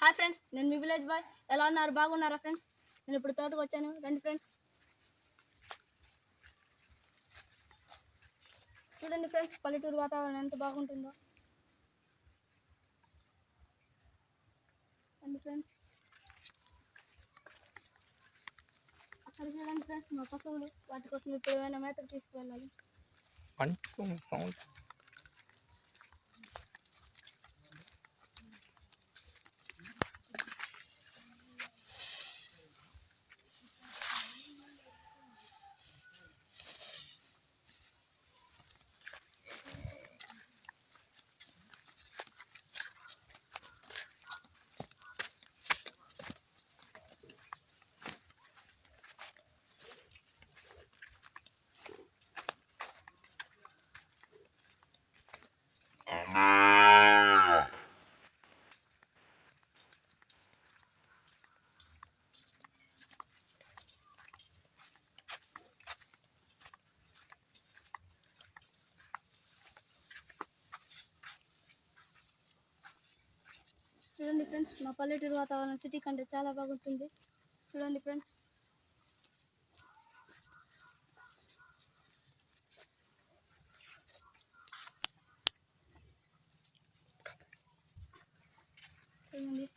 Hi friends, నేను మీ village boy. ఎలా ఉన్నారు? బాగున్నారా ఫ్రెండ్స్? నేను ఇప్పుడు తోటకు వచ్చాను. రండి ఫ్రెండ్స్, చూడండి ఫ్రెండ్స్, పల్లెటూరు వాతావరణం ఎంత బాగుంటుందో. రండి ఫ్రెండ్స్, అక్కడ చూడండి ఫ్రెండ్స్, మా పశువులు. వాటి కోసం ఇప్పుడు ఏమైనా మేతకు తీసుకువెళ్ళాలి. చూడండి ఫ్రెండ్స్, మా పల్లెటూరు వాతావరణం సిటీ కంటే చాలా బాగుంటుంది. చూడండి ఫ్రెండ్స్, చూడండి.